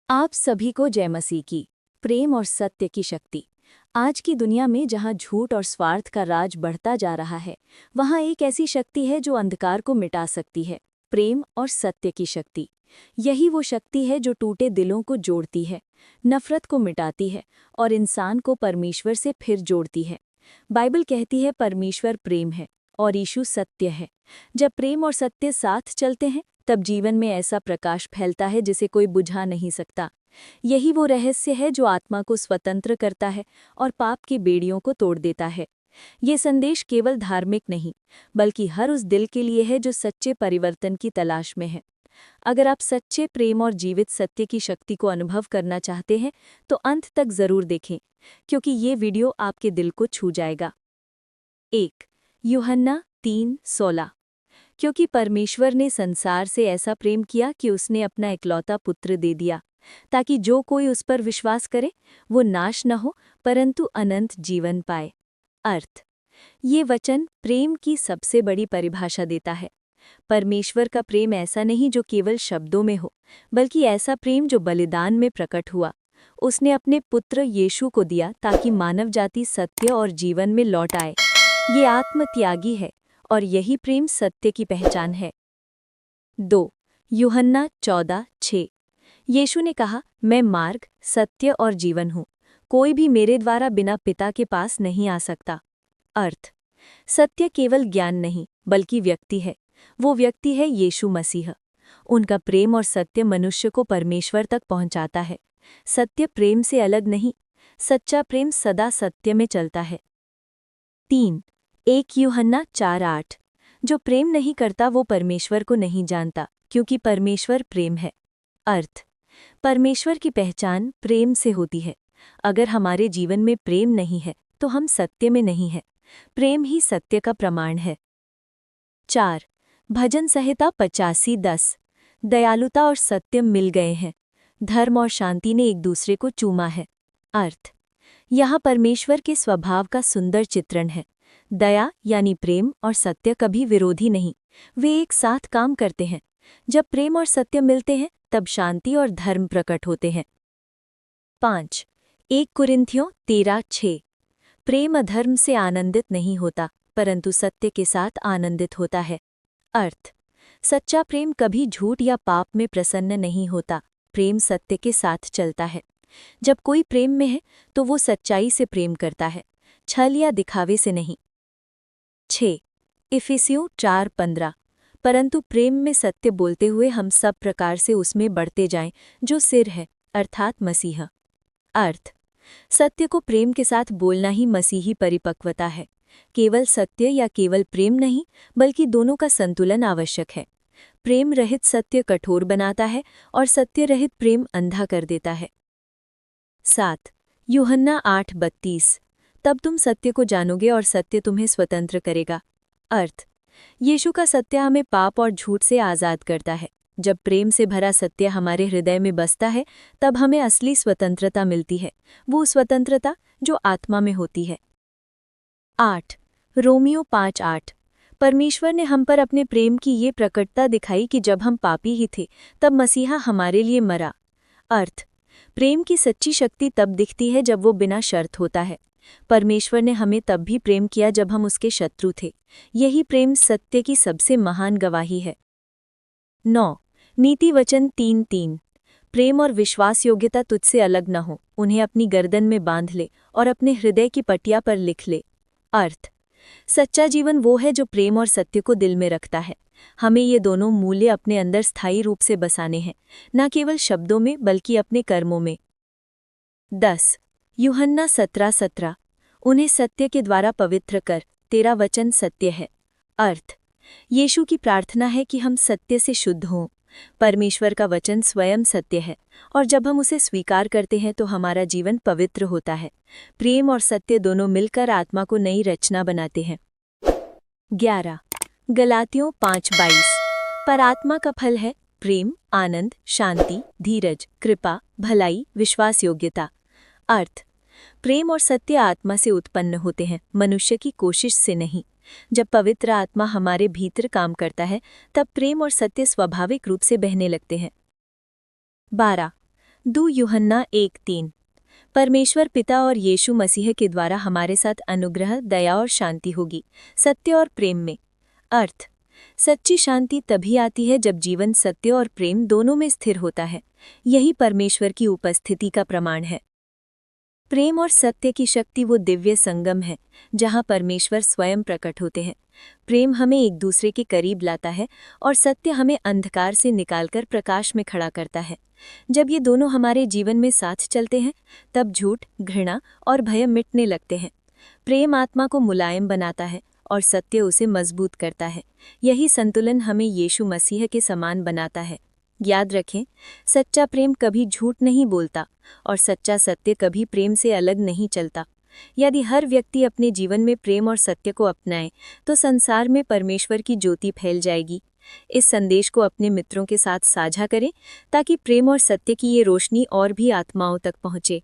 आप सभी को जय मसीह की। प्रेम और सत्य की शक्ति। आज की दुनिया में जहां झूठ और स्वार्थ का राज बढ़ता जा रहा है, वहां एक ऐसी शक्ति है जो अंधकार को मिटा सकती है। प्रेम और सत्य की शक्ति। यही वो शक्ति है जो टूटे दिलों को जोड़ती है, नफरत को मिटाती है और इंसान को परमेश्वर से फिर जोड़ती है। बाइबल कहती है परमेश्वर प्रेम है और यीशु सत्य है। जब प्रेम और सत्य साथ चलते हैं, तब जीवन में ऐसा प्रकाश फैलता है जिसे कोई बुझा नहीं सकता। यही वो रहस्य है जो आत्मा को स्वतंत्र करता है और पाप की बेड़ियों को तोड़ देता है। ये संदेश केवल धार्मिक नहीं, बल्कि हर उस दिल के लिए है जो सच्चे परिवर्तन की तलाश में है। अगर आप सच्चे प्रेम और जीवित सत्य की शक्ति को अनुभव करना चाहते हैं, तो अंत तक जरूर देखें, क्योंकि ये वीडियो आपके दिल को छू जाएगा। 1 यूहन्ना 3:16। क्योंकि परमेश्वर ने संसार से ऐसा प्रेम किया कि उसने अपना इकलौता पुत्र दे दिया, ताकि जो कोई उस पर विश्वास करे वो नाश न हो परंतु अनंत जीवन पाए। अर्थ। ये वचन प्रेम की सबसे बड़ी परिभाषा देता है। परमेश्वर का प्रेम ऐसा नहीं जो केवल शब्दों में हो, बल्कि ऐसा प्रेम जो बलिदान में प्रकट हुआ। उसने अपने पुत्र यीशु को दिया ताकि मानव जाति सत्य और जीवन में लौट आए। ये आत्मत्यागी है और यही प्रेम सत्य की पहचान है। 2 यूहन्ना 14:6। यीशु ने कहा, मैं मार्ग, सत्य और जीवन हूँ। कोई भी मेरे द्वारा बिना पिता के पास नहीं आ सकता। अर्थ। सत्य केवल ज्ञान नहीं, बल्कि व्यक्ति है। वो व्यक्ति है यीशु मसीह। उनका प्रेम और सत्य मनुष्य को परमेश्वर तक पहुंचाता है। सत्य प्रेम से अलग नहीं, सच्चा प्रेम सदा सत्य में चलता है। 3 1 यूहन्ना 4:8। जो प्रेम नहीं करता वो परमेश्वर को नहीं जानता, क्योंकि परमेश्वर प्रेम है। अर्थ। परमेश्वर की पहचान प्रेम से होती है। अगर हमारे जीवन में प्रेम नहीं है, तो हम सत्य में नहीं हैं। प्रेम ही सत्य का प्रमाण है। 4 भजन संहिता 85:10। दयालुता और सत्य मिल गए हैं। धर्म और शांति ने एक दूसरे को चूमा है। अर्थ। यहाँ परमेश्वर के स्वभाव का सुंदर चित्रण है। दया यानी प्रेम और सत्य कभी विरोधी नहीं, वे एक साथ काम करते हैं। जब प्रेम और सत्य मिलते हैं, तब शांति और धर्म प्रकट होते हैं। 5 1 कुरिन्थियों 13:6। प्रेम अधर्म से आनंदित नहीं होता, परंतु सत्य के साथ आनंदित होता है। अर्थ। सच्चा प्रेम कभी झूठ या पाप में प्रसन्न नहीं होता। प्रेम सत्य के साथ चलता है। जब कोई प्रेम में है, तो वो सच्चाई से प्रेम करता है, छल या दिखावे से नहीं। 6 इफिसियों 4:15। परंतु प्रेम में सत्य बोलते हुए हम सब प्रकार से उसमें बढ़ते जाएं, जो सिर है, अर्थात मसीह। अर्थ। सत्य को प्रेम के साथ बोलना ही मसीही परिपक्वता है। केवल सत्य या केवल प्रेम नहीं, बल्कि दोनों का संतुलन आवश्यक है। प्रेम रहित सत्य कठोर बनाता है और सत्य रहित प्रेम अंधा कर देता है। 7 यूहन्ना 8:32। तब तुम सत्य को जानोगे और सत्य तुम्हें स्वतंत्र करेगा। अर्थ। यीशु का सत्य हमें पाप और झूठ से आज़ाद करता है। जब प्रेम से भरा सत्य हमारे हृदय में बसता है, तब हमें असली स्वतंत्रता मिलती है, वो स्वतंत्रता जो आत्मा में होती है। 8 रोमियो 5:8। परमेश्वर ने हम पर अपने प्रेम की ये प्रकटता दिखाई कि जब हम पापी ही थे, तब मसीहा हमारे लिए मरा। अर्थ। प्रेम की सच्ची शक्ति तब दिखती है जब वो बिना शर्त होता है। परमेश्वर ने हमें तब भी प्रेम किया जब हम उसके शत्रु थे। यही प्रेम सत्य की सबसे महान गवाही है। 9 नीति वचन 3:3। प्रेम और विश्वास योग्यता तुझसे अलग न हो, उन्हें अपनी गर्दन में बांध ले और अपने हृदय की पटिया पर लिख ले। अर्थ। सच्चा जीवन वो है जो प्रेम और सत्य को दिल में रखता है। हमें ये दोनों मूल्य अपने अंदर स्थायी रूप से बसाने हैं, न केवल शब्दों में बल्कि अपने कर्मों में। 10 यूहन्ना 17:17। उन्हें सत्य के द्वारा पवित्र कर, तेरा वचन सत्य है। अर्थ। यीशु की प्रार्थना है कि हम सत्य से शुद्ध हों। परमेश्वर का वचन स्वयं सत्य है, और जब हम उसे स्वीकार करते हैं तो हमारा जीवन पवित्र होता है। प्रेम और सत्य दोनों मिलकर आत्मा को नई रचना बनाते हैं। 11 गलातियों 5:22। पर आत्मा का फल है प्रेम, आनंद, शांति, धीरज, कृपा, भलाई, विश्वास योग्यता। अर्थ। प्रेम और सत्य आत्मा से उत्पन्न होते हैं, मनुष्य की कोशिश से नहीं। जब पवित्र आत्मा हमारे भीतर काम करता है, तब प्रेम और सत्य स्वाभाविक रूप से बहने लगते हैं। 12 2 यूहन्ना 1:3। परमेश्वर पिता और यीशु मसीह के द्वारा हमारे साथ अनुग्रह, दया और शांति होगी, सत्य और प्रेम में। अर्थ: सच्ची शांति तभी आती है जब जीवन सत्य और प्रेम दोनों में स्थिर होता है। यही परमेश्वर की उपस्थिति का प्रमाण है। प्रेम और सत्य की शक्ति वो दिव्य संगम है जहाँ परमेश्वर स्वयं प्रकट होते हैं। प्रेम हमें एक दूसरे के करीब लाता है और सत्य हमें अंधकार से निकालकर प्रकाश में खड़ा करता है। जब ये दोनों हमारे जीवन में साथ चलते हैं, तब झूठ, घृणा और भय मिटने लगते हैं। प्रेम आत्मा को मुलायम बनाता है और सत्य उसे मजबूत करता है। यही संतुलन हमें यीशु मसीह के समान बनाता है। याद रखें, सच्चा प्रेम कभी झूठ नहीं बोलता और सच्चा सत्य कभी प्रेम से अलग नहीं चलता। यदि हर व्यक्ति अपने जीवन में प्रेम और सत्य को अपनाए, तो संसार में परमेश्वर की ज्योति फैल जाएगी। इस संदेश को अपने मित्रों के साथ साझा करें ताकि प्रेम और सत्य की ये रोशनी और भी आत्माओं तक पहुँचे।